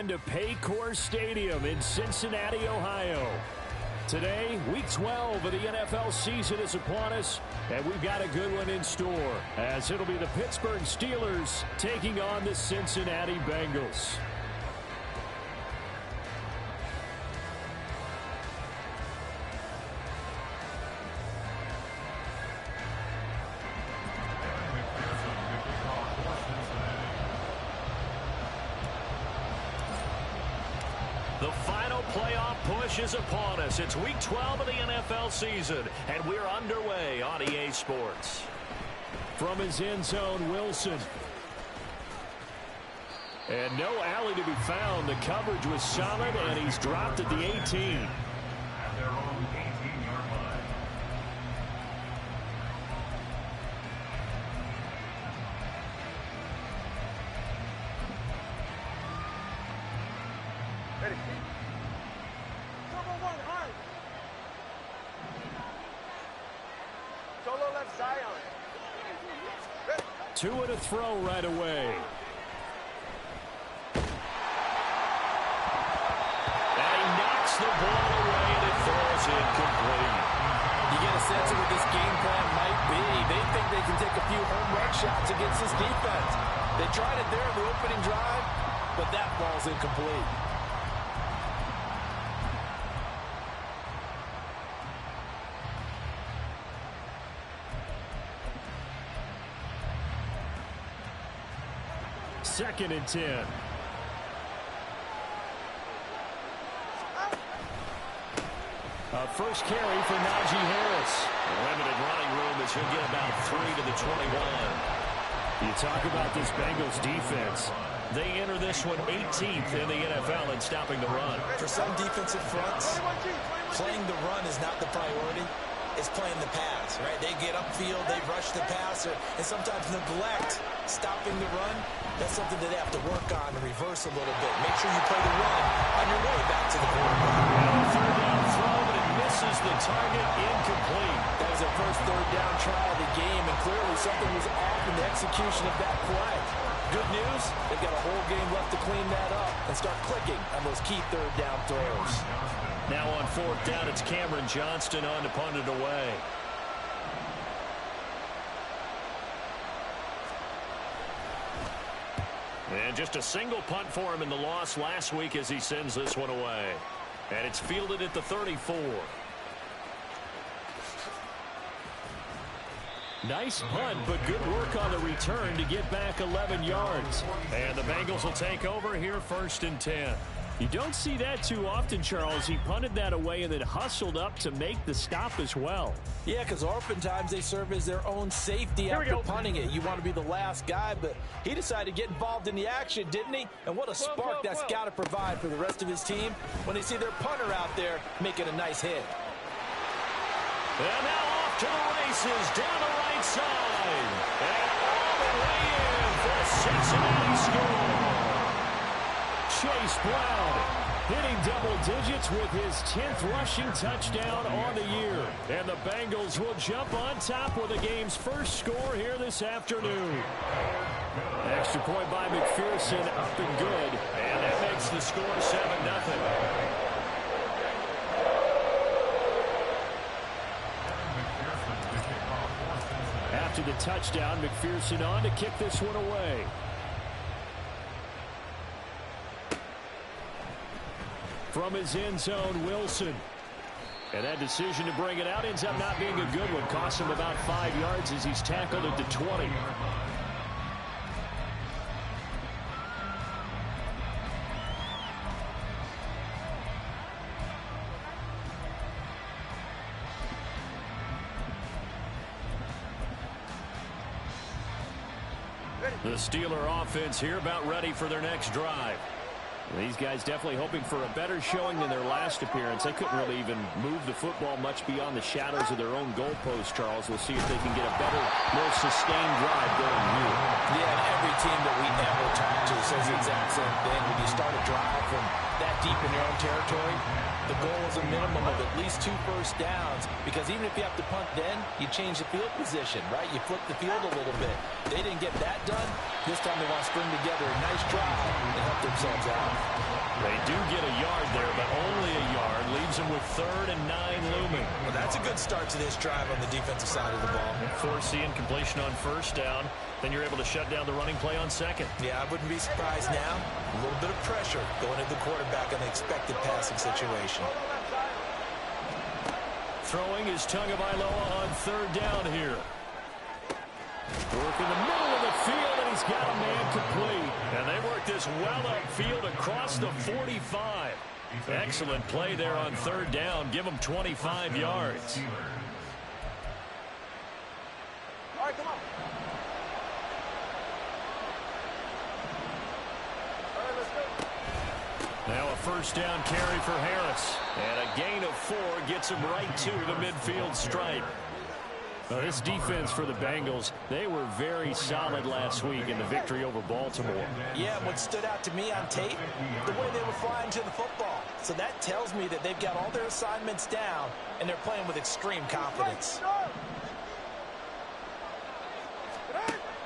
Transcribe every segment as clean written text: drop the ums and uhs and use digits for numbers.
into Paycor Stadium in Cincinnati, Ohio. Today, Week 12 of the NFL season is upon us, and we've got a good one in store, as it'll be the Pittsburgh Steelers taking on the Cincinnati Bengals. The final playoff push is upon us. It's Week 12 of the NFL season, and we're underway on EA Sports. From his end zone, Wilson. And no alley to be found. The coverage was solid, and he's dropped at the 18. At their own 18-yard line. Ready. Double one, hard. Solo left Zion. Ready. 2 and a throw right away. And he knocks the ball away, and it falls incomplete. You get a sense of what this game plan might be. They think they can take a few home run shots against this defense. They tried it there in the opening drive, but that ball's incomplete. Second and 10. First carry for Najee Harris. Limited running room as he'll get about 3 to the 21. You talk about this Bengals defense. They enter this one 18th in the NFL in stopping the run. For some defensive fronts, playing the run is not the priority. It's playing the pass, right? They get upfield, they rush the passer, and sometimes neglect stopping the run. That's something that they have to work on and reverse a little bit. Make sure you play the run on your way back to the quarterback. Third down throw, but it misses the target, incomplete. That was their first third down try of the game, and clearly something was off in the execution of that play. Good news, they've got a whole game left to clean that up and start clicking on those key third down throws. Now on fourth down, it's Cameron Johnston on to punt it away. And just a single punt for him in the loss last week as he sends this one away. And it's fielded at the 34. Nice punt, but good work on the return to get back 11 yards. And the Bengals will take over here first and 10. You don't see that too often, Charles. He punted that away and then hustled up to make the stop as well. Yeah, because oftentimes they serve as their own safety after punting it. You want to be the last guy, but he decided to get involved in the action, didn't he? And what a spark that's got to provide for the rest of his team when they see their punter out there making a nice hit. And now off to the races, down the right side. And all the way in for a Cincinnati score. Chase Brown hitting double digits with his 10th rushing touchdown on the year. And the Bengals will jump on top with the game's first score here this afternoon. Extra point by McPherson, up and good. And that makes the score 7-0. After the touchdown, McPherson on to kick this one away. From his end zone, Wilson. And that decision to bring it out ends up not being a good one. Costs him about 5 yards as he's tackled at the 20. The Steeler offense here about ready for their next drive. These guys definitely hoping for a better showing than their last appearance. They couldn't really even move the football much beyond the shadows of their own goalpost, Charles. We'll see if they can get a better, more sustained drive going here. Yeah, and every team that we ever talk to says the exact same thing. When you start a drive from that deep in your own territory, the goal is a minimum of at least 2 first downs, because even if you have to punt then, you change the field position, right? You flip the field a little bit. They didn't get that done. This time they want to string together a nice drive and help themselves out. there, but only a yard. Leaves him with 3rd and 9 looming. Well, that's a good start to this drive on the defensive side of the ball. Forcing completion on 1st down. Then you're able to shut down the running play on 2nd. Yeah, I wouldn't be surprised now. A little bit of pressure going into the quarterback on the expected passing situation. Throwing is Tagovailoa on 3rd down here. Work in the middle of the field, and he's got a man complete. And they work this well upfield across the 45. Excellent play there on 3rd down. Give him 25 yards. All right, come on. All right, let's go. Now a 1st down carry for Harris. And a gain of 4 gets him right to the midfield stripe. This defense for the Bengals, they were very solid last week in the victory over Baltimore. Yeah, what stood out to me on tape, the way they were flying to the football. So that tells me that they've got all their assignments down, and they're playing with extreme confidence.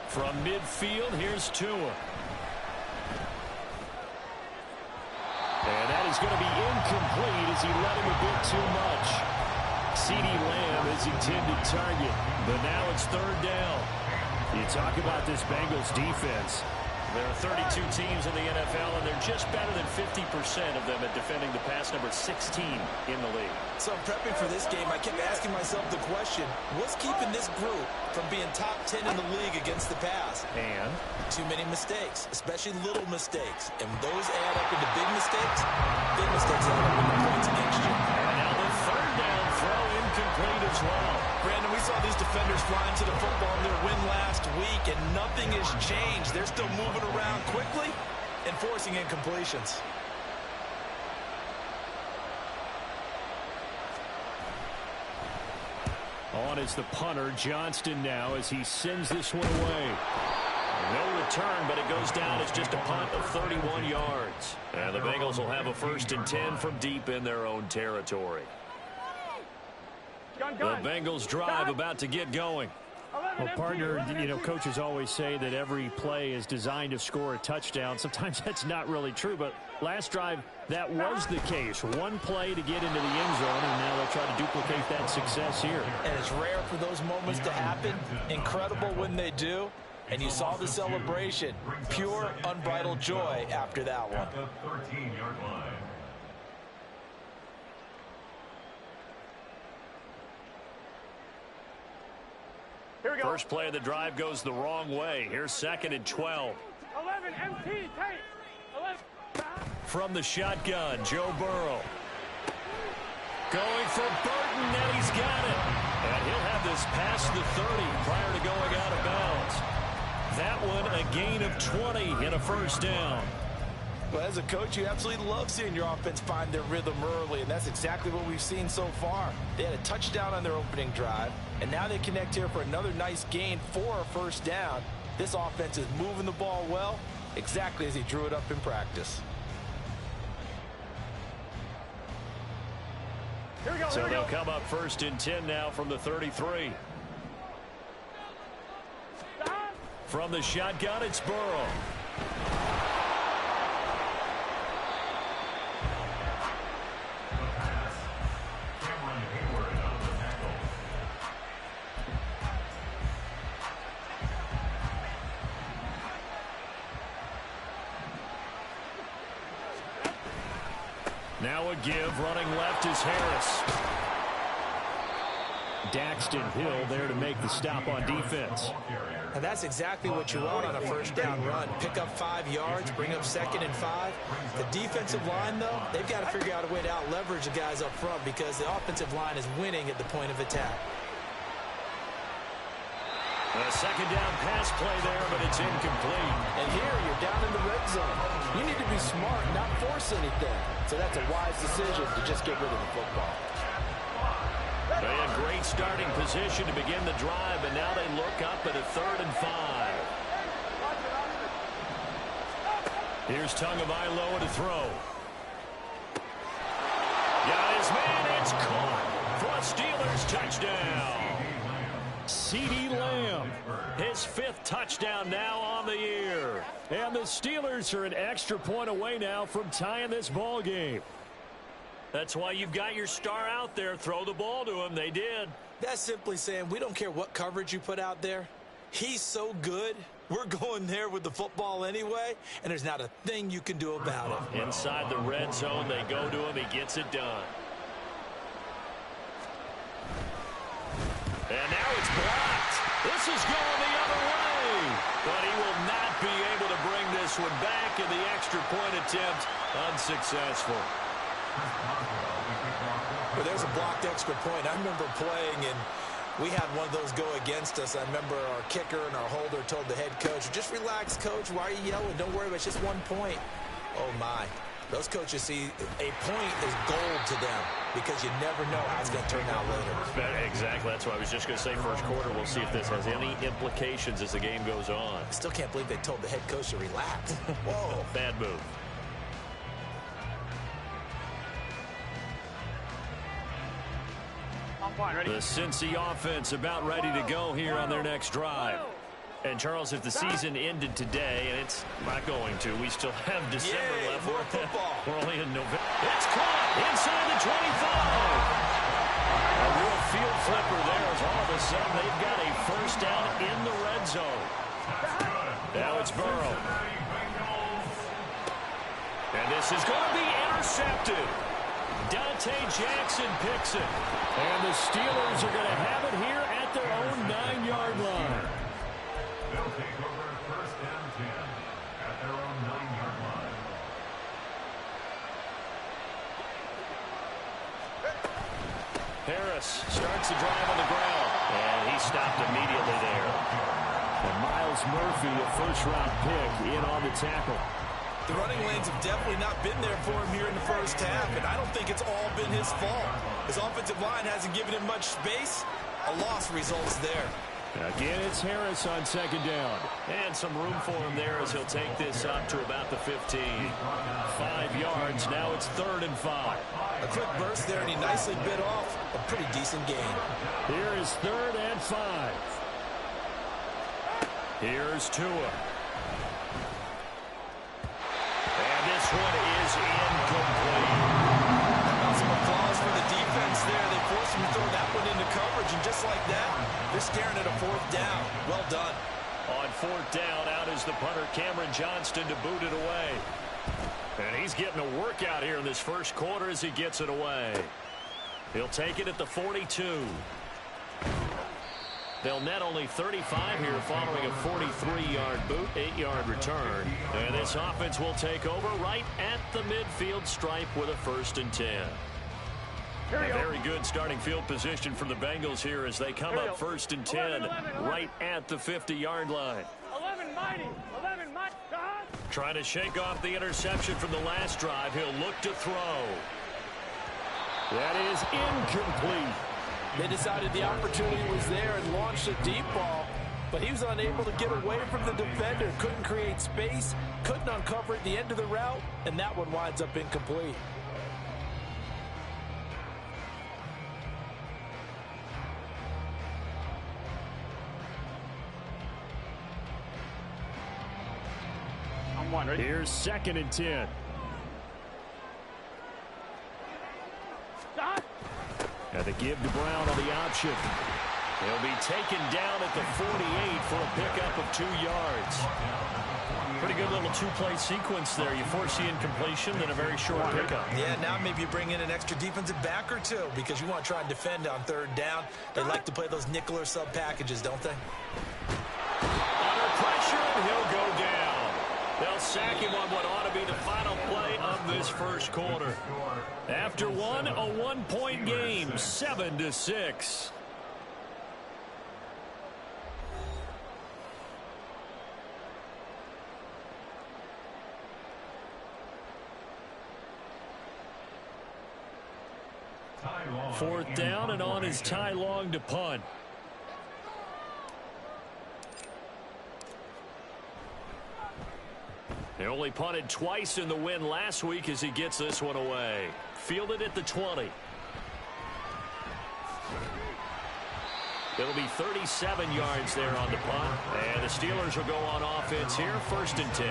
From midfield, here's Tua. And that is going to be incomplete as he let him a bit too much. CeeDee Lamb is intended target, but now it's 3rd down. You talk about this Bengals defense. There are 32 teams in the NFL, and they're just better than 50% of them at defending the pass, number 16 in the league. So prepping for this game, I kept asking myself the question, what's keeping this group from being top 10 in the league against the pass? And too many mistakes, especially little mistakes. And when those add up into big mistakes add up into points against you. And now the 3rd down throw incomplete as well. Brandon, we saw these defenders flying to the football in their win last week, and nothing has changed. They're still moving around quickly and forcing incompletions. On is the punter, Johnston now, as he sends this one away. No return, but it goes down as just a punt of 31 yards. And the Bengals will have a 1st and 10 from deep in their own territory. The Bengals drive about to get going. Well, partner, you know, coaches always say that every play is designed to score a touchdown. Sometimes that's not really true, but last drive, that was the case. One play to get into the end zone, and now they'll try to duplicate that success here. And it's rare for those moments to happen. Incredible when they do. And you saw the celebration. Pure, unbridled joy after that one. At the 13-yard line. Here we go. First play of the drive goes the wrong way. Here's 2nd and 12. 11, MT, take. 11. From the shotgun, Joe Burrow. Going for Burton, and he's got it. And he'll have this past the 30 prior to going out of bounds. That one, a gain of 20 and a 1st down. Well, as a coach, you absolutely love seeing your offense find their rhythm early, and that's exactly what we've seen so far. They had a touchdown on their opening drive, and now they connect here for another nice gain for a 1st down. This offense is moving the ball well, exactly as he drew it up in practice. Here we go. So they'll come up 1st and 10 now from the 33. From the shotgun, it's Burrow. Now a give, running left is Harris. Daxton Hill there to make the stop on defense. And that's exactly what you want on a 1st down run. Pick up 5 yards, bring up 2nd and 5. The defensive line, though, they've got to figure out a way to out-leverage the guys up front because the offensive line is winning at the point of attack. A 2nd down pass play there, but it's incomplete. And here you're down in the red zone. You need to be smart, not force anything. So that's a wise decision to just get rid of the football. They had great starting position to begin the drive, and now they look up at a 3rd and 5. Here's Tagovailoa to throw. Got his man, it's caught for a Steelers touchdown. CeeDee Lamb, his 5th touchdown now on the year. And the Steelers are an extra point away now from tying this ball game. That's why you've got your star out there. Throw the ball to him. They did. That's simply saying we don't care what coverage you put out there. He's so good. We're going there with the football anyway, and there's not a thing you can do about it. Inside the red zone, they go to him. He gets it done. And now it's blocked. This is going the other way. But he will not be able to bring this one back, and the extra point attempt unsuccessful. Well, there's a blocked extra point. I remember playing, and we had one of those go against us. I remember our kicker and our holder told the head coach, just relax, coach. Why are you yelling? Don't worry about it. It's just 1 point. Oh, my. Those coaches see a point is gold to them because you never know how it's going to turn out later. Exactly. That's what I was just going to say. First quarter, we'll see if this has any implications as the game goes on. I still can't believe they told the head coach to relax. Whoa. Bad move. The Cincy offense about ready to go here on their next drive. And, Charles, if the season ended today, and it's not going to, we still have December left. More football. We're only in November. It's caught inside the 25. A real field flipper there as all of a sudden they've got a first down in the red zone. Now it's Burrow. And this is going to be intercepted. Dante Jackson picks it. And the Steelers are going to have it here at their own 9-yard line. They'll take over first down 10 at their own 9-yard line. Harris starts the drive on the ground. And he stopped immediately there. And Miles Murphy, a first-round pick, in on the tackle. The running lanes have definitely not been there for him here in the first half, and I don't think it's all been his fault. His offensive line hasn't given him much space. A loss results there. Again, it's Harris on second down. And some room for him there as he'll take this up to about the 15. 5 yards. Now it's 3rd and 5. A quick burst there, and he nicely bit off a pretty decent gain. Here is 3rd and 5. Here's Tua. This one is incomplete. Some applause for the defense there. They forced him to throw that one into coverage, and just like that, they're staring at a 4th down. Well done. On 4th down, out is the punter, Cameron Johnston, to boot it away. And he's getting a workout here in this first quarter as he gets it away. He'll take it at the 42. They'll net only 35 here following a 43-yard boot, 8-yard return. And this offense will take over right at the midfield stripe with a 1st and 10. A very good starting field position for the Bengals here as they come up 1st and 10 right at the 50-yard line. 11 mighty. Trying to shake off the interception from the last drive. He'll look to throw. That is incomplete. They decided the opportunity was there and launched a deep ball, but he was unable to get away from the defender. Couldn't create space, couldn't uncover at the end of the route, and that one winds up incomplete. Here's 2nd and 10. And the give to Brown on the option. He'll be taken down at the 48 for a pickup of 2 yards. Pretty good little 2-play sequence there. You force the incompletion, then a very short pickup. Yeah, now maybe you bring in an extra defensive back or two because you want to try and defend on 3rd down. They like to play those nickel or sub packages, don't they? Under pressure, and he'll go down. They'll sack him on what ought to be the final play of this first quarter. After one, a 1-point game, 7-6. Fourth down, and on is Ty Long to punt. They only punted twice in the win last week as he gets this one away. Fielded at the 20. It'll be 37 yards there on the punt. And the Steelers will go on offense here, 1st and 10.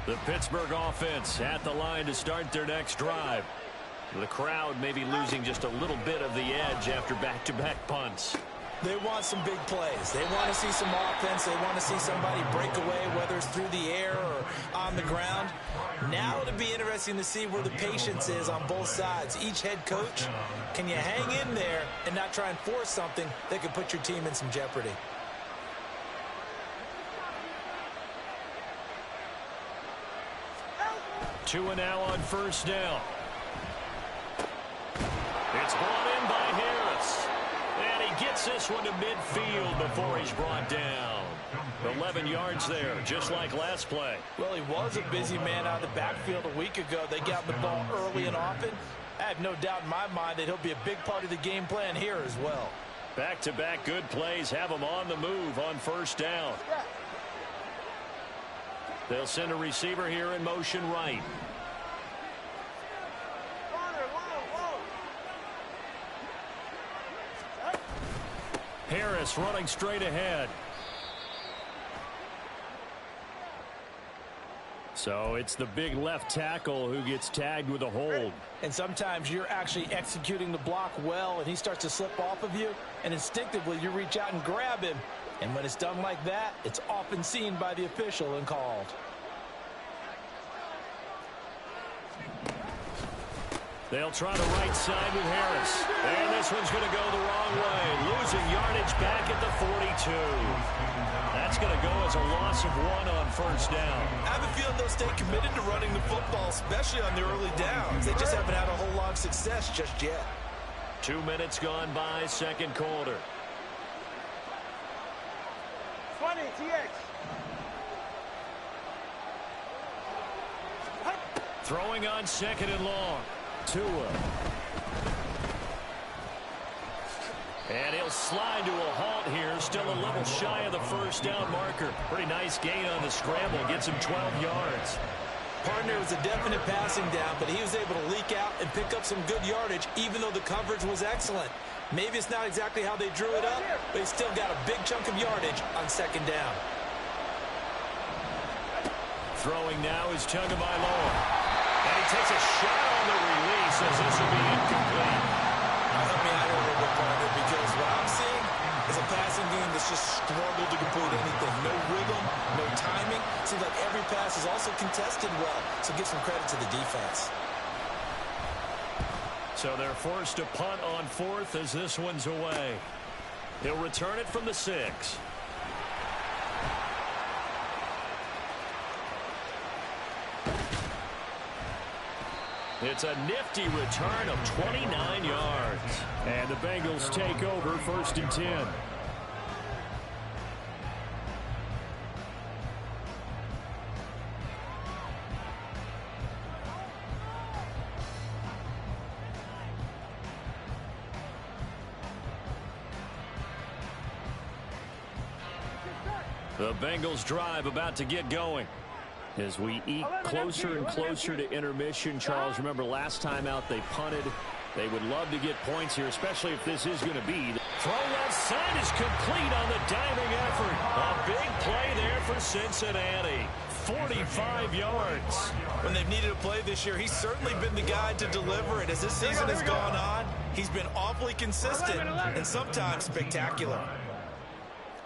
The Pittsburgh offense at the line to start their next drive. The crowd may be losing just a little bit of the edge after back-to-back punts. They want some big plays. They want to see some offense. They want to see somebody break away, whether it's through the air or on the ground. Now it'll be interesting to see where the patience is on both sides. Each head coach, can you hang in there and not try and force something that could put your team in some jeopardy? Two and now on first down. It's brought in by Harris. And he gets this one to midfield before he's brought down. 11 yards there, just like last play. Well, he was a busy man out of the backfield a week ago. They got the ball early and often. I have no doubt in my mind that he'll be a big part of the game plan here as well. Back-to-back good plays have him on the move on first down. They'll send a receiver here in motion right. Harris running straight ahead. So it's the big left tackle who gets tagged with a hold. And sometimes you're actually executing the block well, and he starts to slip off of you, and instinctively you reach out and grab him. And when it's done like that, it's often seen by the official and called. They'll try the right side with Harris. And this one's going to go the wrong way. Losing yardage back at the 42. That's going to go as a loss of 1 on first down. I have a feeling they'll stay committed to running the football, especially on the early downs. They just haven't had a whole lot of success just yet. 2 minutes gone by, second quarter. 20, TX. Throwing on second and long. Tua. And he'll slide to a halt here. Still a little shy of the first down marker. Pretty nice gain on the scramble. Gets him 12 yards. Partner was a definite passing down, but he was able to leak out and pick up some good yardage, even though the coverage was excellent. Maybe it's not exactly how they drew it up, but he still got a big chunk of yardage on second down. Throwing now is Tagovailoa. And he takes a shot on the release as this will be incomplete. Help me out here a little bit, partner, because what I'm seeing is a passing game that's just struggled to complete anything. No rhythm, no timing. Seems like every pass is also contested well, so give some credit to the defense. So they're forced to punt on fourth as this one's away. He'll return it from the 6. It's a nifty return of 29 yards. And the Bengals take over first and 10. The Bengals drive about to get going. As we eke closer and closer to intermission, Charles, remember last time out they punted. They would love to get points here, especially if this is going to be. Throw left side is complete on the diving effort. A big play there for Cincinnati. 45 yards. When they've needed a play this year, he's certainly been the guy to deliver it. As this season has gone on, he's been awfully consistent and sometimes spectacular.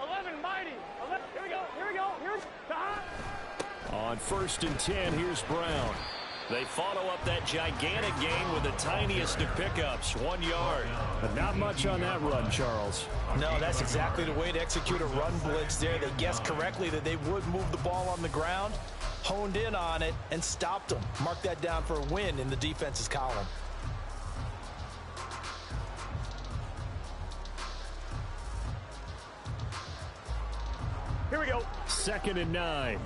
11, mighty. 11. Here we go. Here we go. Here's on first and 10, here's Brown. They follow up that gigantic gain with the tiniest of pickups, 1 yard. But not much on that run, Charles. No, that's exactly the way to execute a run blitz there. They guessed correctly that they would move the ball on the ground, honed in on it, and stopped them. Mark that down for a win in the defense's column. Here we go. 2nd and 9.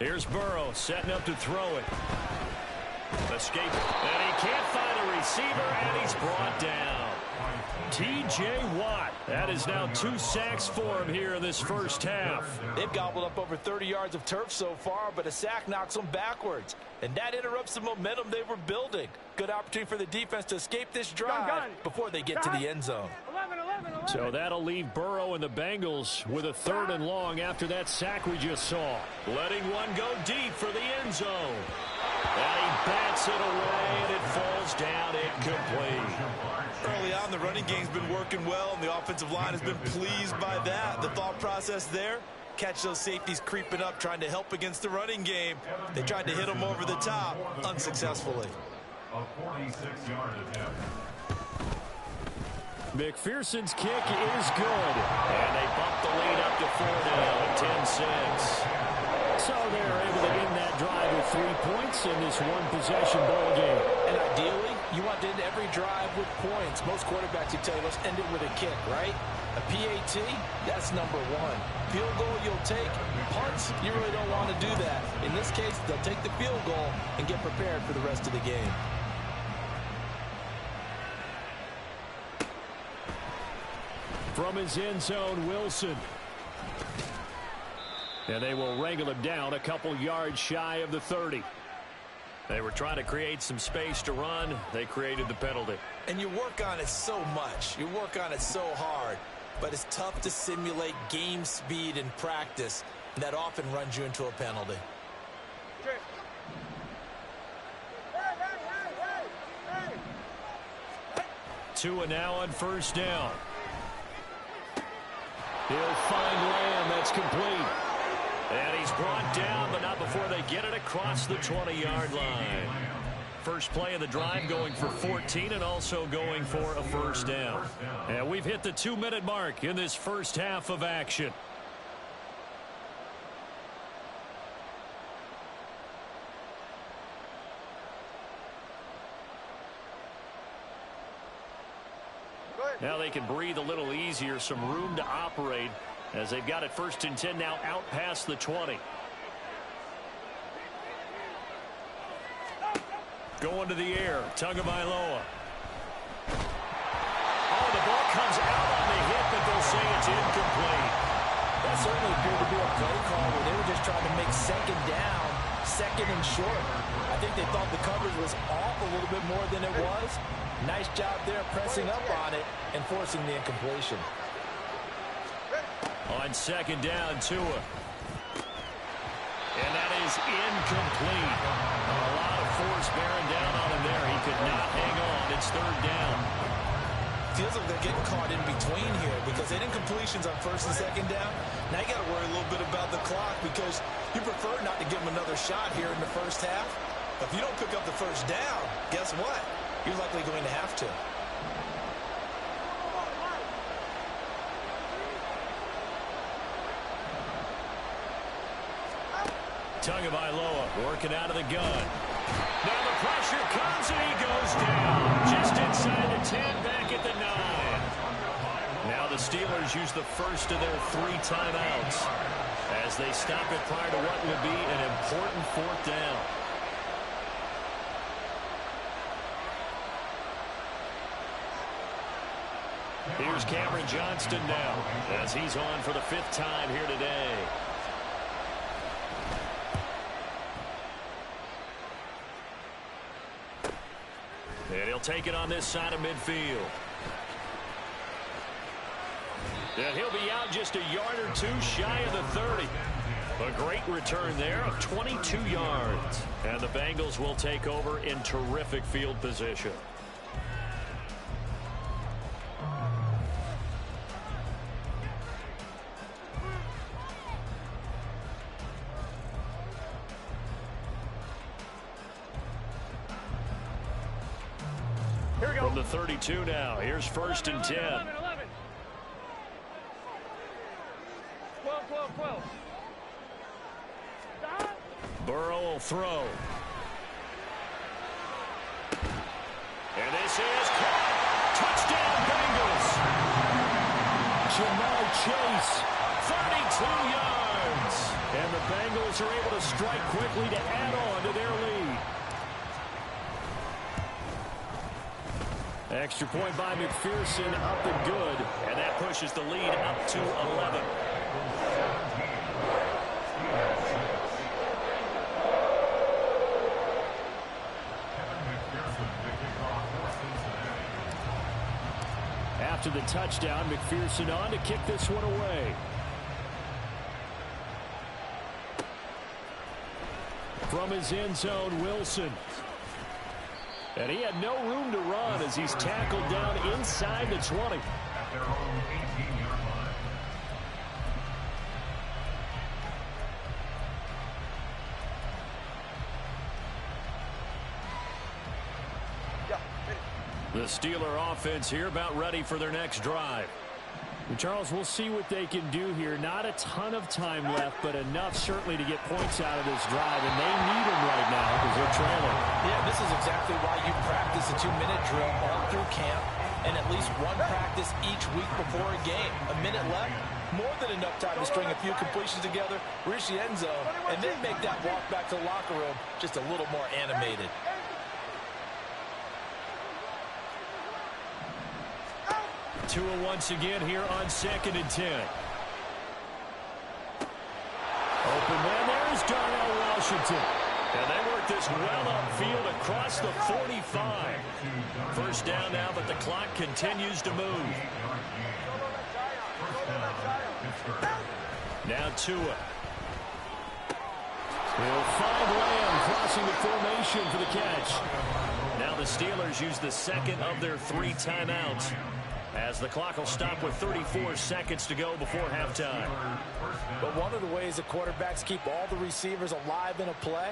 Here's Burrow setting up to throw it. Escape. And he can't find a receiver, and he's brought down. T.J. Watt. That is now 2 sacks for him here in this first half. They've gobbled up over 30 yards of turf so far, but a sack knocks them backwards. And that interrupts the momentum they were building. Good opportunity for the defense to escape this drive before they get to the end zone. 11. So that'll leave Burrow and the Bengals with a 3rd and long after that sack we just saw. Letting one go deep for the end zone. And he bats it away, and it falls down incomplete. Early on, the running game's been working well, and the offensive line has been pleased by that. The thought process there, catch those safeties creeping up, trying to help against the running game. They tried to hit them over the top, unsuccessfully. A 46-yard attempt. McPherson's kick is good. And they bump the lead up to 4 now at 10-6. So they're able to end that drive with 3 points in this one-possession ball game. And ideally, you want to end every drive with points. Most quarterbacks will tell you, let's end it with a kick, right? A PAT, that's number 1. Field goal you'll take. Punts, you really don't want to do that. In this case, they'll take the field goal and get prepared for the rest of the game. From his end zone, Wilson. And they will wrangle him down a couple yards shy of the 30. They were trying to create some space to run. They created the penalty. And you work on it so much. You work on it so hard. But it's tough to simulate game speed in practice. And that often runs you into a penalty. Tua now on 1st down. He'll find Lamb. That's complete. And he's brought down, but not before they get it across the 20-yard line. First play of the drive going for 14 and also going for a 1st down. And we've hit the 2-minute mark in this first half of action. Now they can breathe a little easier, some room to operate as they've got it 1st and 10 now out past the 20. Going to the air, Tagovailoa. Oh, the ball comes out on the hit, but they'll say it's incomplete. That certainly appeared to be a play call where they were just trying to make 2nd down, 2nd and short. I think they thought the coverage was off a little bit more than it was. Nice job there pressing up on it and forcing the incompletion. On 2nd down, Tua. And that is incomplete. A lot of force bearing down on him there. He could not hang on. It's 3rd down. Feels like they're getting caught in between here because they didn't completions on 1st and 2nd down. Now you got to worry a little bit about the clock because you prefer not to give them another shot here in the first half. But if you don't pick up the 1st down, guess what? You're likely going to have to. Tagovailoa working out of the gun. Now the pressure comes and he goes down. Just inside the 10, back at the 9. Now the Steelers use the first of their 3 timeouts as they stop it prior to what would be an important 4th down. Here's Cameron Johnston now as he's on for the 5th time here today. And he'll take it on this side of midfield. And he'll be out just a yard or 2 shy of the 30. A great return there of 22 yards. And the Bengals will take over in terrific field position. From the 32 now, here's 1st and 10. 11. 12. Stop. Burrow will throw. And this is caught. Touchdown, Bengals. Jamar Chase, 32 yards. And the Bengals are able to strike quickly to add on to their lead. Extra point by McPherson, up and good. And that pushes the lead up to 11. After the touchdown, McPherson on to kick this one away. From his end zone, Wilson. And he had no room to run as he's tackled down inside the 20. At their own 18-yard line. The Steeler offense here about ready for their next drive. And Charles, we'll see what they can do here. Not a ton of time left, but enough certainly to get points out of this drive, and they need them right now because they're trailing. Yeah, this is exactly why you practice a 2-minute drill all through camp and at least one practice each week before a game. A minute left, more than enough time to string a few completions together, reach the end zone, and then make that walk back to the locker room just a little more animated. Tua once again here on 2nd and 10. Open man, there's Darnell Washington. And they work this well upfield across the 45. First down now, but the clock continues to move. Now Tua. He'll find Lamb crossing the formation for the catch. Now the Steelers use the second of their 3 timeouts, as the clock will stop with 34 seconds to go before halftime. But one of the ways the quarterbacks keep all the receivers alive in a play,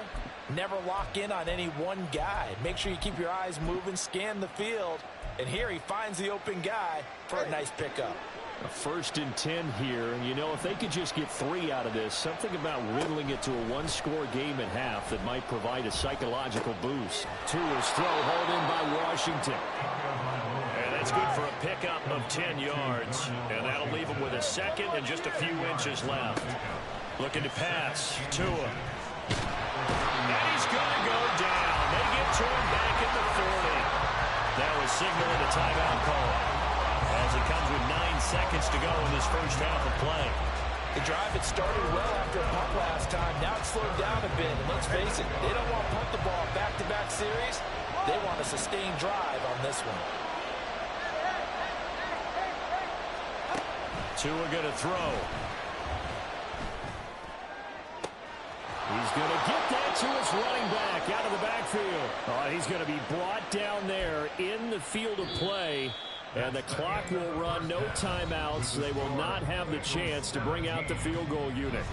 never lock in on any one guy. Make sure you keep your eyes moving, scan the field, and here he finds the open guy for a nice pickup. A 1st and 10 here, and you know, if they could just get 3 out of this, something about whittling it to a 1-score game at half that might provide a psychological boost. Tua's throw hauled in by Washington. And that's good for a pickup of 10 yards. And that'll leave him with a second and just a few inches left. Looking to pass. Tua. And he's going to go down. They get to him back at the 40. That was signaling a timeout call, as it comes with 9 seconds to go in this first half of play. The drive had started well after a punt last time. Now it's slowed down a bit. And let's face it, they don't want to punt the ball back-to-back series. They want a sustained drive on this one. Tua going to throw. He's going to get that to his running back out of the backfield. Oh, he's going to be brought down there in the field of play. And the clock will run, no timeouts. They will not have the chance to bring out the field goal unit.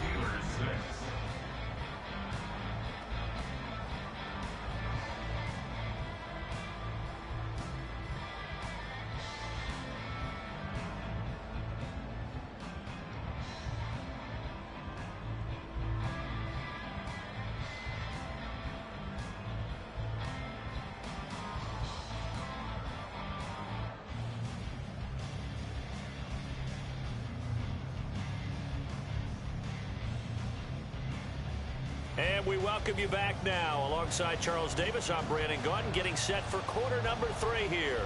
And we welcome you back now. Alongside Charles Davis, I'm Brandon Gaudin, getting set for quarter number 3 here.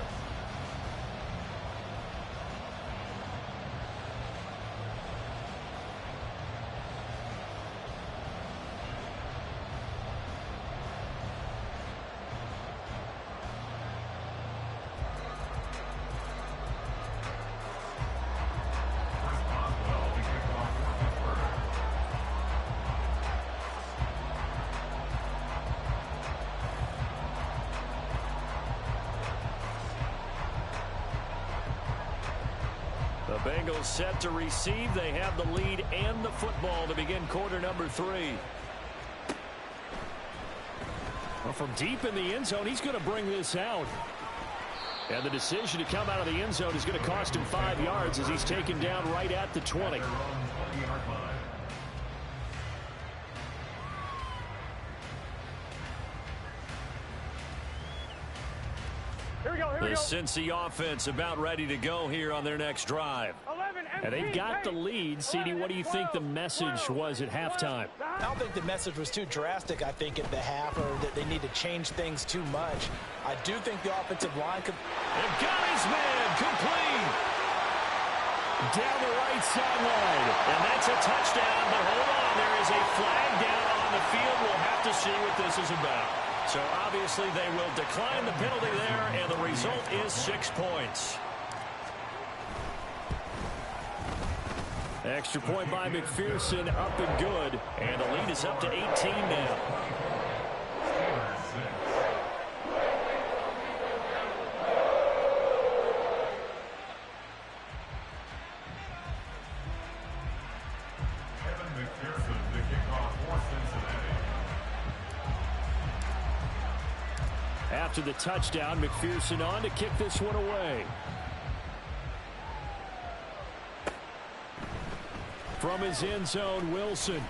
The Bengals set to receive. They have the lead and the football to begin quarter number 3. Well, from deep in the end zone, he's going to bring this out. And the decision to come out of the end zone is going to cost him 5 yards as he's taken down right at the 20. Here we go, here we The go. Cincy offense about ready to go here on their next drive. 11, And they've got the lead. CD, what do you think the message was at halftime? I don't think the message was too drastic, I think, at the half, or that they need to change things too much. I do think the offensive line could... And got his man complete. Down the right sideline. And that's a touchdown, but hold on. There is a flag down on the field. We'll have to see what this is about. So obviously they will decline the penalty there, and the result is 6 points. Extra point by McPherson, up and good. And the lead is up to 18 now. After the touchdown, McPherson on to kick this one away. From his end zone, Wilson.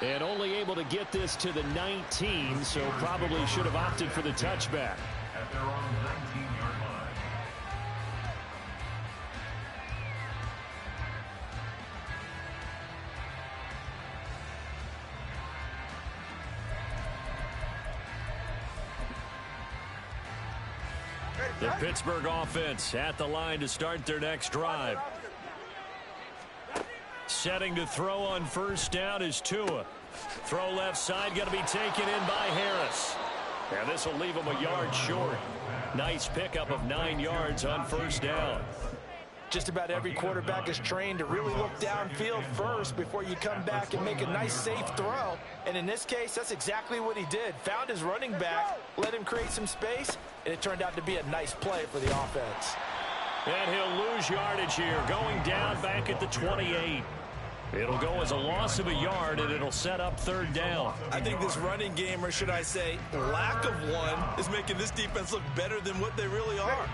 And only able to get this to the 19, so probably should have opted for the touchback. At their own 19-yard line. The Pittsburgh offense at the line to start their next drive. Setting to throw on first down is Tua. Throw left side, going to be taken in by Harris. And this will leave him a yard short. Nice pickup of 9 yards on first down. Just about every quarterback is trained to really look downfield first before you come back and make a nice, safe throw. And in this case, that's exactly what he did. Found his running back, let him create some space, and it turned out to be a nice play for the offense. And he'll lose yardage here, going down back at the 28. It'll go as a loss of a yard, and it'll set up third down. I think this running game, or should I say lack of one, is making this defense look better than what they really are.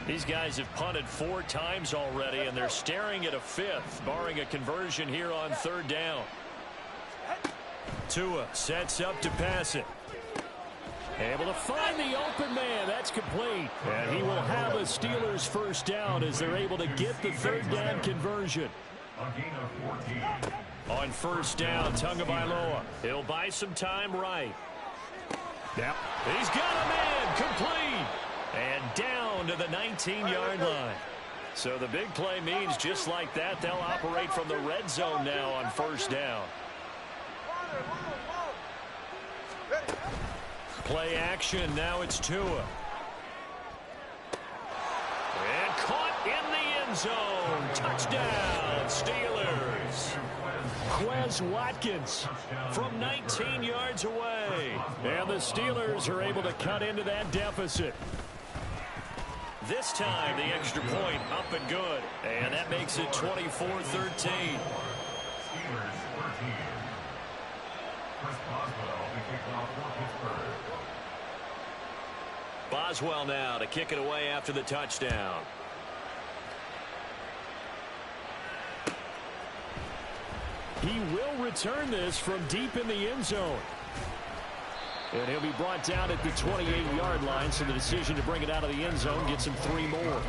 These guys have punted 4 times already, and they're staring at a 5th, barring a conversion here on third down. Tua sets up to pass it. Able to find the open man. That's complete. And he will have a Steelers first down as they're able to get the third down conversion. A gain of 14. On first down, Tagovailoa. He'll buy some time right. Yep. He's got a man complete. And down to the 19-yard line. So the big play means just like that, they'll operate from the red zone now on first down. Play action. Now it's Tua. And caught in the end zone. Touchdown, Steelers. Quez Watkins from 19 yards away. And the Steelers are able to cut into that deficit. This time, the extra point up and good. And that makes it 24-13. Steelers 13. Chris Boswell, the kickoff for Pittsburgh. Boswell now to kick it away after the touchdown. He will return this from deep in the end zone. And he'll be brought down at the 28-yard line, so the decision to bring it out of the end zone gets him 3 more.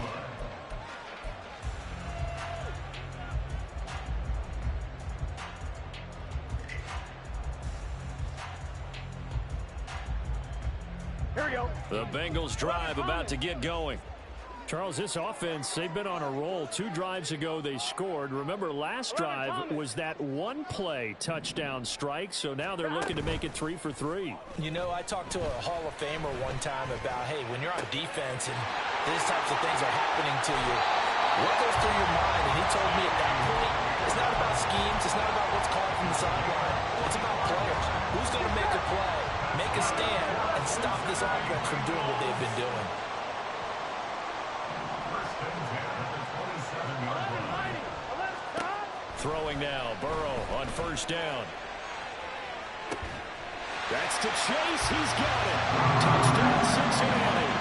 Here we go. The Bengals drive about to get going. Charles, this offense, they've been on a roll. 2 drives ago, they scored. Remember, last drive was that 1-play touchdown strike, so now they're looking to make it 3 for 3. You know, I talked to a Hall of Famer one time about, hey, when you're on defense and these types of things are happening to you, what goes through your mind? And he told me at that point, it's not about schemes, it's not about what's called from the sideline. It's about players. Who's going to make a play, make a stand, and stop this offense from doing what they've been doing? Throwing now, Burrow on first down. That's to Chase. He's got it. Touchdown, Cincinnati.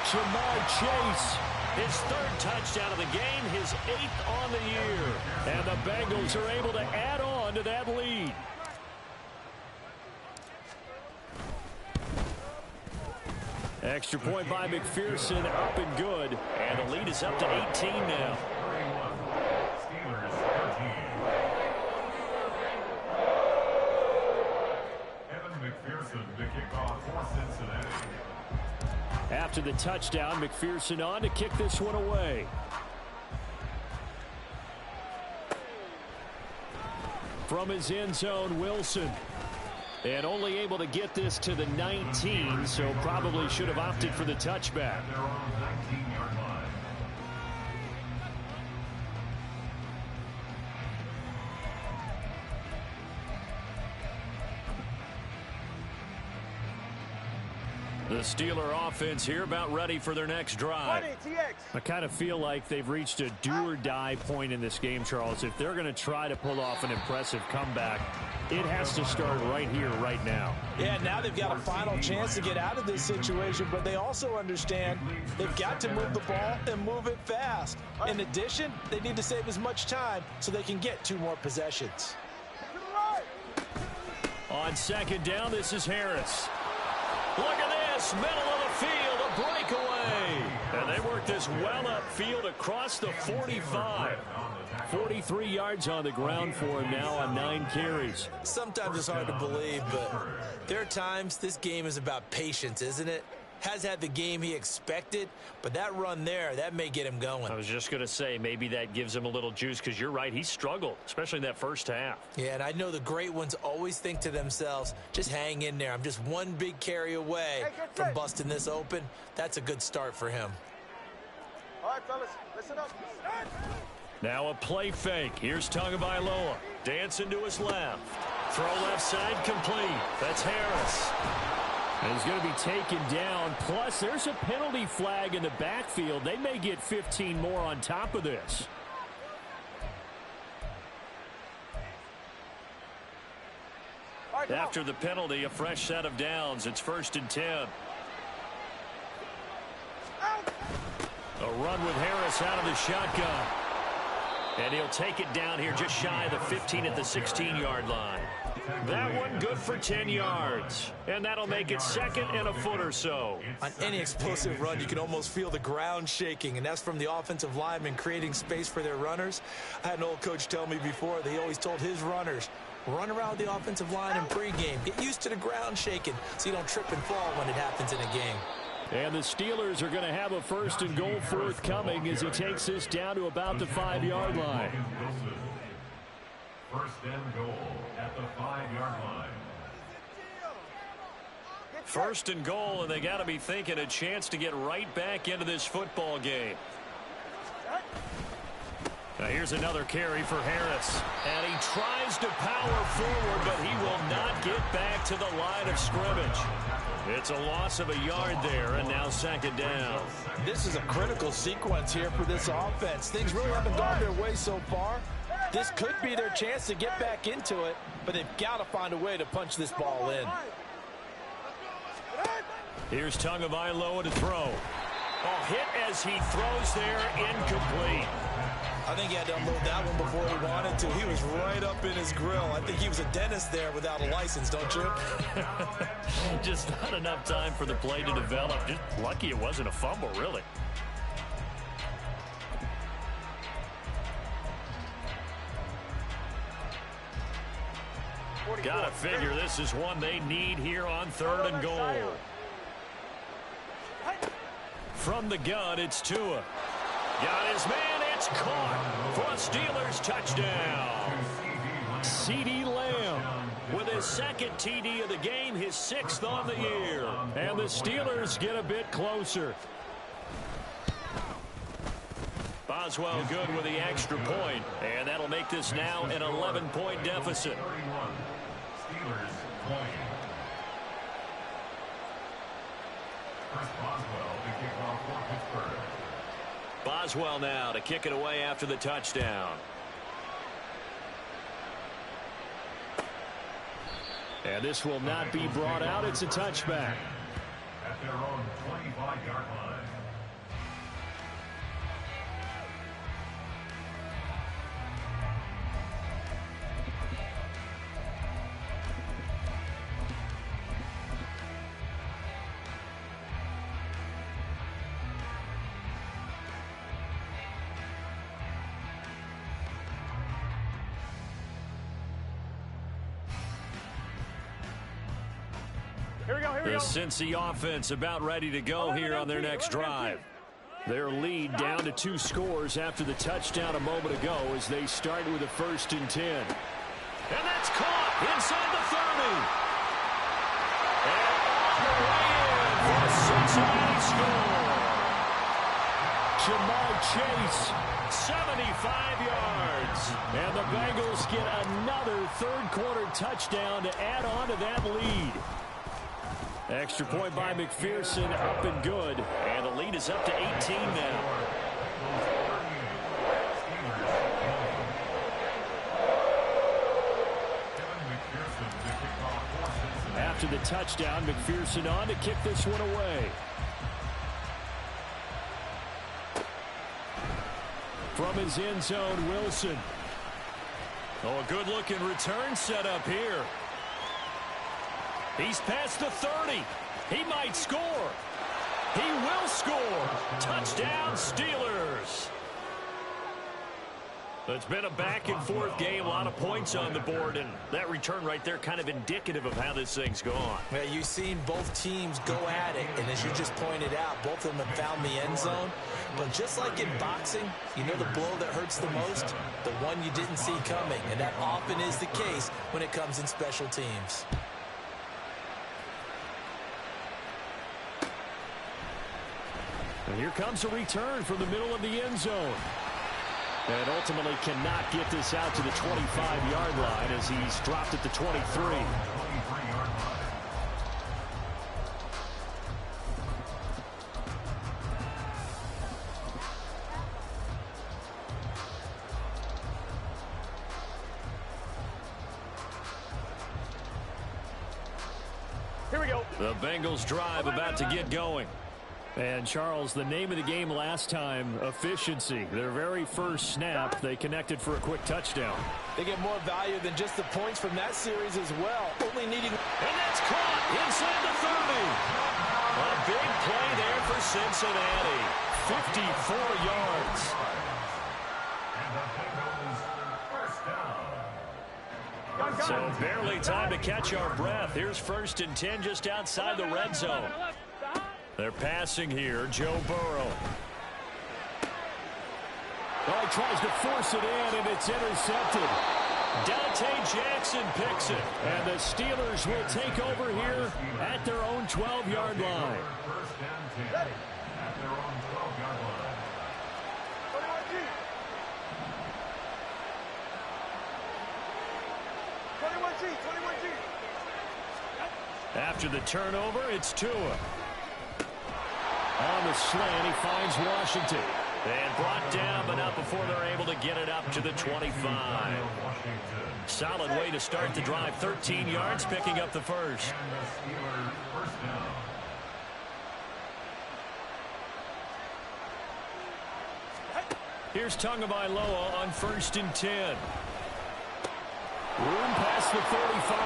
Jamar Chase, his 3rd touchdown of the game, his 8th on the year. And the Bengals are able to add on to that lead. Extra point by McPherson, up and good. And the lead is up to 18 now. Steelers 13. Evan McPherson to kick off for Cincinnati. After the touchdown, McPherson on to kick this one away. From his end zone, Wilson. And only able to get this to the 19, so probably should have opted for the touchback. Their own 19-yard line. The Steeler offense here about ready for their next drive. I kind of feel like they've reached a do-or-die point in this game, Charles. If they're going to try to pull off an impressive comeback, it has to start right here, right now. Yeah, now they've got a final chance to get out of this situation, but they also understand they've got to move the ball and move it fast. In addition, they need to save as much time so they can get 2 more possessions. On second down, this is Harris. Look at this, middle of the field, a breakaway. And they work this well upfield across the 45. 43 yards on the ground for him now on 9 carries. Sometimes it's hard to believe, but there are times this game is about patience, isn't it? Has had the game he expected, but that run there, that may get him going. I was just going to say, maybe that gives him a little juice, because you're right, he struggled, especially in that first half. Yeah, and I know the great ones always think to themselves, just hang in there. I'm just one big carry away from busting this open. That's a good start for him. All right, fellas, listen up. Now a play fake. Here's Tagovailoa. Dancing to his left. Throw left side complete. That's Harris. And he's going to be taken down. Plus, there's a penalty flag in the backfield. They may get 15 more on top of this. After the penalty, a fresh set of downs. It's 1st and 10. A run with Harris out of the shotgun. And he'll take it down here just shy of the 15 at the 16-yard line. That one good for 10 yards. And that'll make it 2nd and a foot or so. On any explosive run, you can almost feel the ground shaking, and that's from the offensive linemen creating space for their runners. I had an old coach tell me before, they always told his runners, run around the offensive line in pregame. Get used to the ground shaking so you don't trip and fall when it happens in a game. And the Steelers are going to have a 1st and goal forthcoming as he takes this down to about the 5-yard line. 1st and goal at the 5-yard line. 1st and goal, and they got to be thinking a chance to get right back into this football game. Now here's another carry for Harris. And he tries to power forward, but he will not get back to the line of scrimmage. It's a loss of a yard there, and now 2nd down. This is a critical sequence here for this offense. Things really haven't gone their way so far. This could be their chance to get back into it, but they've got to find a way to punch this ball in. Here's Tagovailoa to throw. Oh, hit as he throws there, incomplete. I think he had to unload that one before he wanted to. He was right up in his grill. I think he was a dentist there without a license, don't you? Just not enough time for the play to develop. Just lucky it wasn't a fumble, really. Gotta figure this is one they need here on 3rd and goal. From the gun, it's Tua. Got his man, it's caught for a Steelers touchdown. CeeDee Lamb with his 2nd TD of the game, his 6th on the year. And the Steelers get a bit closer. Boswell good with the extra point, and that'll make this now an 11-point deficit. Steelers point. Chris Boswell to kick off for Pittsburgh. Boswell now to kick it away after the touchdown. And this will not be brought out. It's a touchback. At their own 25-yard line. go. Cincy offense about ready to go here on their next drive. Their lead down to 2 scores after the touchdown a moment ago as they start with a 1st and 10. And that's caught inside the 30. And on the way in for a Cincinnati score. Jamar Chase, 75 yards. And the Bengals get another third-quarter touchdown to add on to that lead. Extra point by McPherson, up and good. And the lead is up to 18 now. After the touchdown, McPherson on to kick this one away. From his end zone, Wilson. Oh, a good-looking return set up here. He's past the 30. He might score. He will score. Touchdown, Steelers. It's been a back-and-forth game, a lot of points on the board, and that return right there kind of indicative of how this thing's gone. Yeah, you've seen both teams go at it, and as you just pointed out, both of them have found the end zone. But just like in boxing, you know the blow that hurts the most? The one you didn't see coming, and that often is the case when it comes in special teams. And here comes a return from the middle of the end zone. And ultimately cannot get this out to the 25-yard line as he's dropped at the 23. Here we go. The Bengals drive about to get going. And, Charles, the name of the game last time, efficiency. Their very first snap, they connected for a quick touchdown. They get more value than just the points from that series as well. Only needing... And that's caught inside the 30. A big play there for Cincinnati. 54 yards. So barely time to catch our breath. Here's 1st and 10 just outside the red zone. They're passing here, Joe Burrow. Oh, he tries to force it in, and it's intercepted. Dante Jackson picks it. And the Steelers will take over here at their own 12-yard line. First and 10 at their own 12-yard line. 21G. After the turnover, it's Tua. On the slant, he finds Washington. And brought down, but not before they're able to get it up to the 25. Solid way to start the drive. 13 yards, picking up the first. And the Steelers first down. Here's Tagovailoa on 1st and 10. Room past the 35.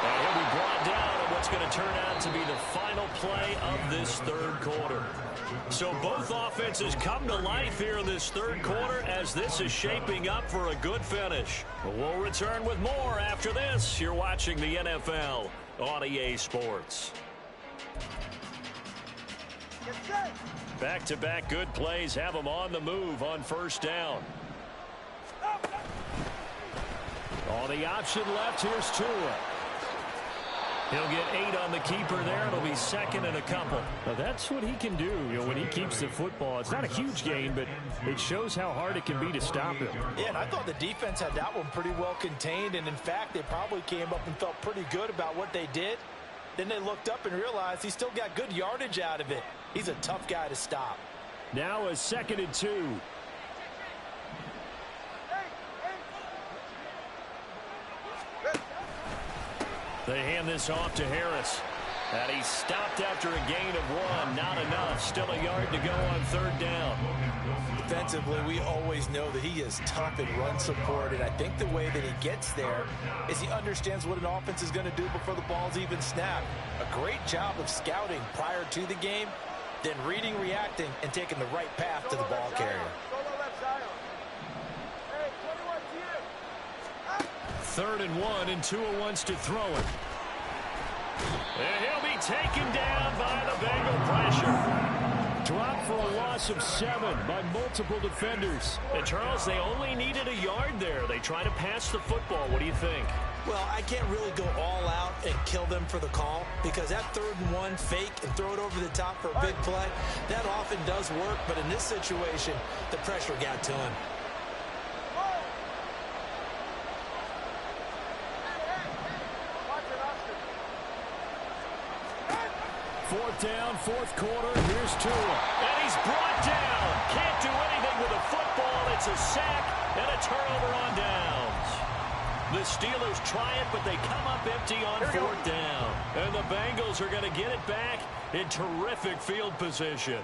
And he'll be brought down on what's going to turn out to be the final play of this third quarter. So both offenses come to life here in this third quarter as this is shaping up for a good finish. We'll return with more after this. You're watching the NFL on EA Sports. Back-to-back good plays have them on the move on 1st down. On the option left, here's Tua. He'll get 8 on the keeper there. It'll be 2nd and a couple. Now that's what he can do, when he keeps the football. It's not a huge gain, but it shows how hard it can be to stop him. Yeah, and I thought the defense had that one pretty well contained, and in fact, they probably came up and felt pretty good about what they did. Then they looked up and realized he still got good yardage out of it. He's a tough guy to stop. Now a 2nd and 2. They hand this off to Harris. And he stopped after a gain of 1. Not enough. Still a yard to go on 3rd down. Defensively, we always know that he is tough in run support, and I think the way that he gets there is he understands what an offense is going to do before the ball's even snapped. A great job of scouting prior to the game, then reading, reacting, and taking the right path to the ball carrier. 3rd and 1, and Tua wants to throw it. And he'll be taken down by the Bengal pressure. Dropped for a loss of 7 by multiple defenders. And, Charles, they only needed a yard there. They try to pass the football. What do you think? Well, I can't really go all out and kill them for the call because that 3rd and 1 fake and throw it over the top for a big play, that often does work. But in this situation, the pressure got to him. 4th down, 4th quarter. Here's Tua. And he's brought down. Can't do anything with a football. It's a sack and a turnover on downs. The Steelers try it, but they come up empty on 4th down. And the Bengals are going to get it back in terrific field position.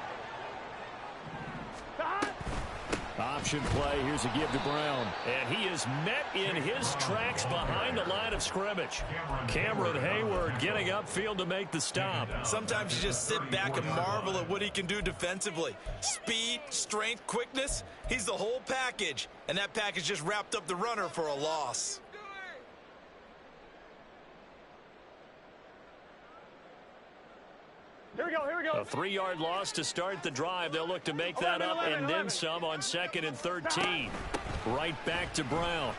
Option play. Here's a give to Brown. And he is met in his tracks behind the line of scrimmage. Cameron Hayward getting upfield to make the stop. Sometimes you just sit back and marvel at what he can do defensively. Speed, strength, quickness. He's the whole package. And that package just wrapped up the runner for a loss. Here we go, here we go. A 3-yard loss to start the drive. They'll look to make that up and then some on 2nd and 13. Right back to Brown.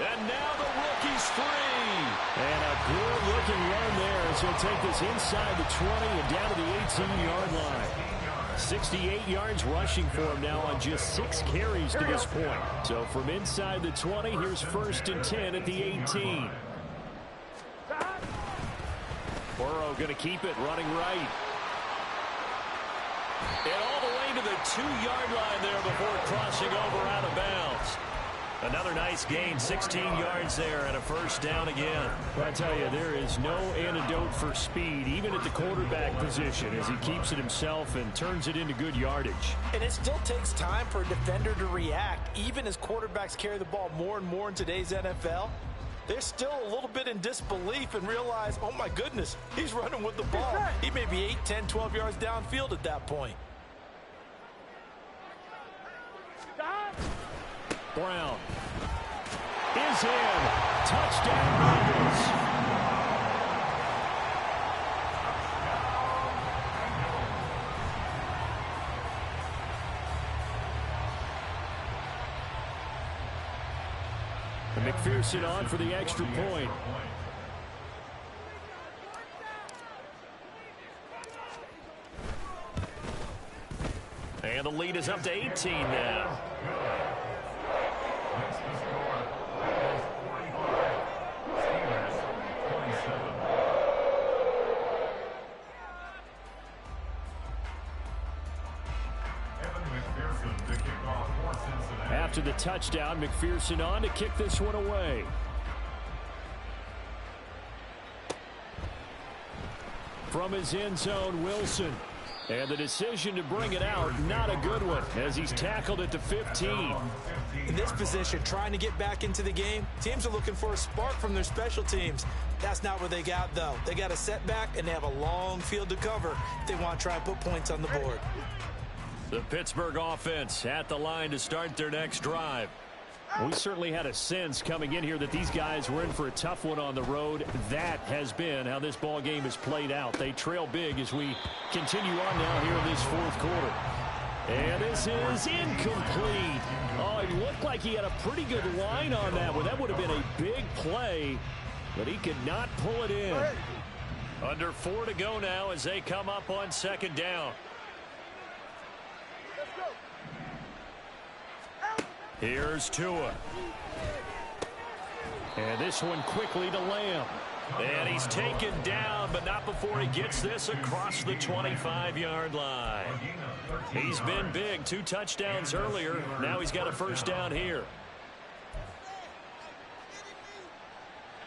And now the rookie's free. And a good-looking run there as he'll take this inside the 20 and down to the 18-yard line. 68 yards rushing for him now on just 6 carries to this point. So from inside the 20, here's 1st and 10 at the 18. Burrow going to keep it, running right. And all the way to the 2-yard line there before crossing over out of bounds. Another nice gain, 16 yards there and a 1st down again. Well, I tell you, there is no antidote for speed, even at the quarterback position, as he keeps it himself and turns it into good yardage. And it still takes time for a defender to react, even as quarterbacks carry the ball more and more in today's NFL. They're still a little bit in disbelief and realize, oh my goodness, he's running with the ball. He may be 8, 10, 12 yards downfield at that point. Brown is in. Touchdown, Bengals. McPherson on for the extra point. And the lead is up to 18 now. After the touchdown, McPherson on to kick this one away. From his end zone, Wilson. And the decision to bring it out, not a good one, as he's tackled at the 15. In this position, trying to get back into the game, teams are looking for a spark from their special teams. That's not what they got, though. They got a setback, and they have a long field to cover if they want to try and put points on the board. The Pittsburgh offense at the line to start their next drive. We certainly had a sense coming in here that these guys were in for a tough one on the road. That has been how this ball game has played out. They trail big as we continue on now here in this 4th quarter. And this is incomplete. Oh, it looked like he had a pretty good line on that one. That would have been a big play, but he could not pull it in. Under 4 to go now as they come up on 2nd down. Here's Tua. And this one quickly to Lamb. And he's taken down, but not before he gets this across the 25-yard line. He's been big. 2 touchdowns earlier. Now he's got a 1st down here.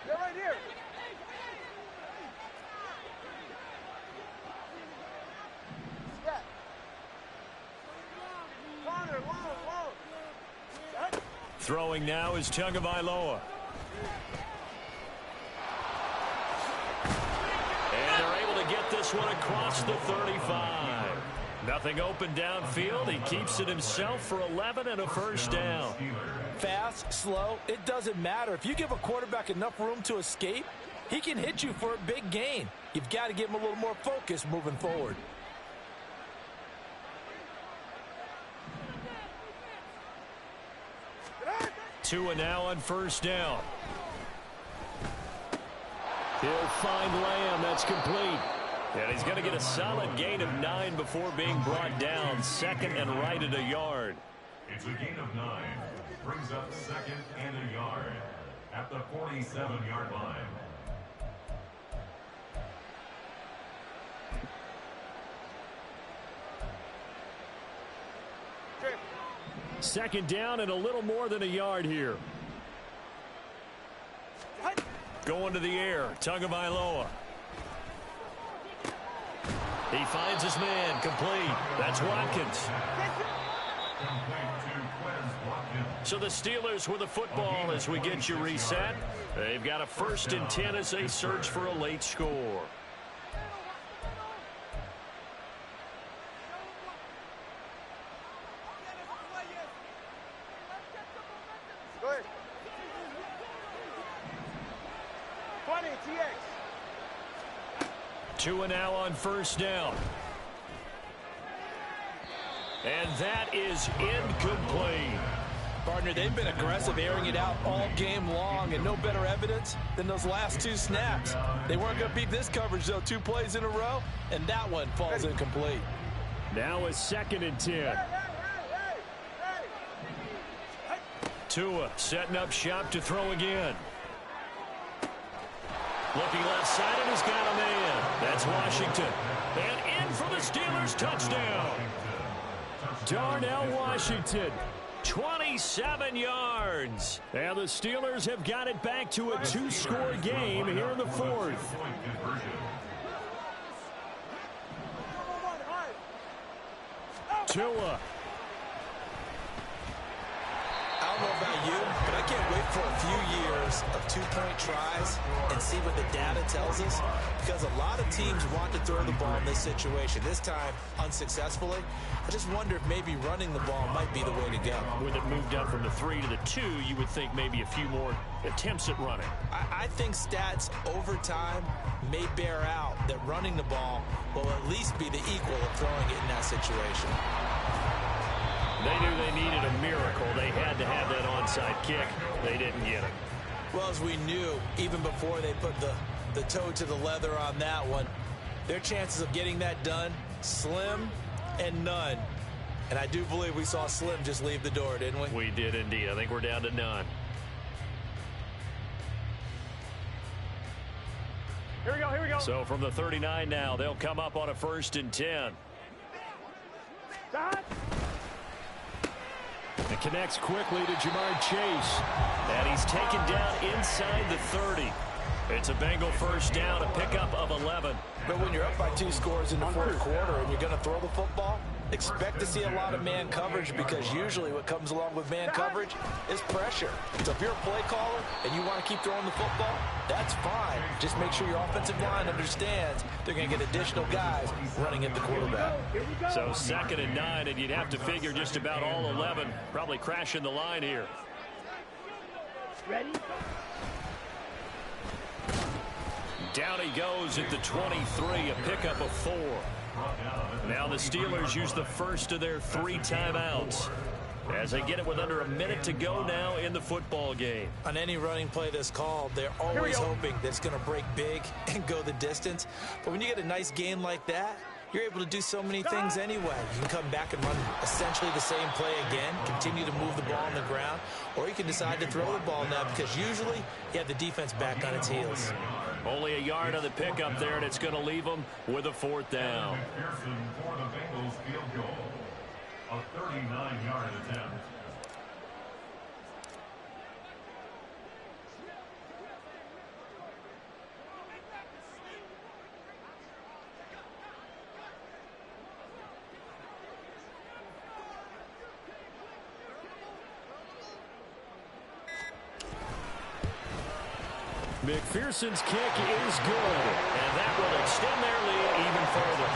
They're right here. Throwing now is Tagovailoa. And they're able to get this one across the 35. Nothing open downfield. He keeps it himself for 11 and a 1st down. Fast, slow, it doesn't matter. If you give a quarterback enough room to escape, he can hit you for a big gain. You've got to give him a little more focus moving forward. Tua now on first down. He'll find Lamb. That's complete. And he's going to get a solid gain of 9 before being brought down. Second and right at a yard. It's a gain of 9. Brings up second and a yard at the 47-yard line. Second down and a little more than a yard here. Going to the air. Tagovailoa. He finds his man. Complete. That's Watkins. So the Steelers with the football as we get you reset. They've got a 1st and 10 as they search for a late score. Tua now on first down. And that is incomplete. Partner, they've been aggressive, airing it out all game long, and no better evidence than those last 2 snaps. They weren't going to beat this coverage, though, 2 plays in a row, and that one falls incomplete. Now a 2nd and 10. Tua setting up shop to throw again. Looking left side, and he's got a man. That's Washington. And in for the Steelers touchdown. Darnell Washington, 27 yards. And the Steelers have got it back to a 2-score game here in the 4th. Tua. I don't know about you, but I can't wait for a few years of 2-point tries and see what the data tells us, because a lot of teams want to throw the ball in this situation. This time, unsuccessfully. I just wonder if maybe running the ball might be the way to go. With it moved up from the 3 to the 2, you would think maybe a few more attempts at running. I think stats over time may bear out that running the ball will at least be the equal of throwing it in that situation. They knew they needed a miracle. They had to have that onside kick. They didn't get it. Well, as we knew, even before they put the toe to the leather on that one, their chances of getting that done, slim and none. And I do believe we saw Slim just leave the door, didn't we? We did indeed. I think we're down to none. Here we go, here we go. So from the 39 now, they'll come up on a 1st and 10. It connects quickly to Jamar Chase. And he's taken down inside the 30. It's a Bengal first down, a pickup of 11. But when you're up by 2 scores in the 4th quarter and you're going to throw the football, expect to see a lot of man coverage, because usually what comes along with man coverage is pressure. So if you're a play caller and you want to keep throwing the football, that's fine. Just make sure your offensive line understands they're going to get additional guys running at the quarterback. So 2nd and 9, and you'd have to figure just about all 11 probably crashing the line here. Ready? Down he goes at the 23, a pickup of 4. Now the Steelers use the first of their 3 timeouts as they get it with under a minute to go now in the football game. On any running play that's called, they're always hoping that it's going to break big and go the distance. But when you get a nice gain like that, you're able to do so many things anyway. You can come back and run essentially the same play again, continue to move the ball on the ground, or you can decide to throw the ball now, because usually you have the defense back on its heels. Only a yard on the pickup there, and it's going to leave them with a 4th down. McPherson for the Bengals field goal. A 39-yard attempt. McPherson's kick is good. And that will extend their lead even further.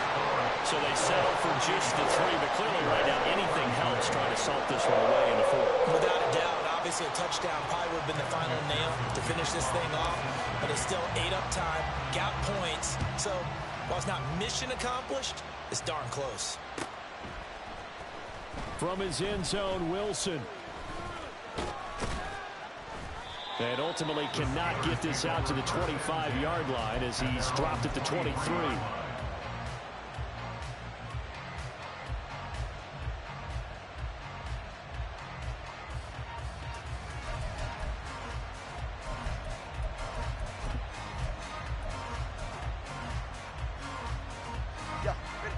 So they settle for just the 3, but clearly right now anything trying to salt this one away in the 4th. Without a doubt, obviously a touchdown probably would have been the final nail to finish this thing off, but it's still 8 up time, got points. So while it's not mission accomplished, it's darn close. From his end zone, Wilson. And ultimately cannot get this out to the 25-yard line as he's dropped at the 23.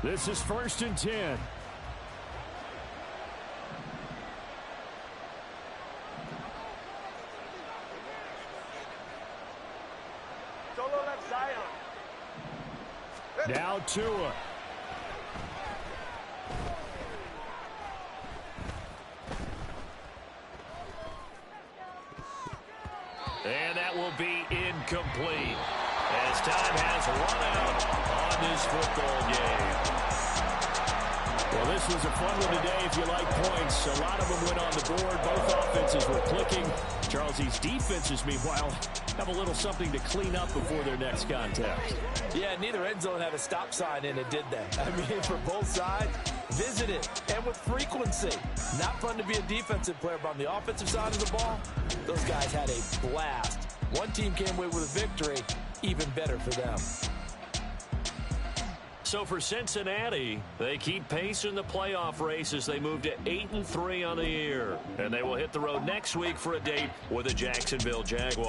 This is 1st and 10. Solo left side. Now Tua. And that will be incomplete as time has run out on this football game. Well, this was a fun one today if you like points. A lot of them went on the board. Both offenses were clicking. Charles, these defenses, meanwhile, have a little something to clean up before their next contest. Yeah, neither end zone had a stop sign in it, did they? I mean, for both sides, visit it, and with frequency. Not fun to be a defensive player, but on the offensive side of the ball, those guys had a blast. One team came away with a victory, even better for them. So for Cincinnati, they keep pace in the playoff race as they move to 8-3 on the year. And they will hit the road next week for a date with the Jacksonville Jaguars.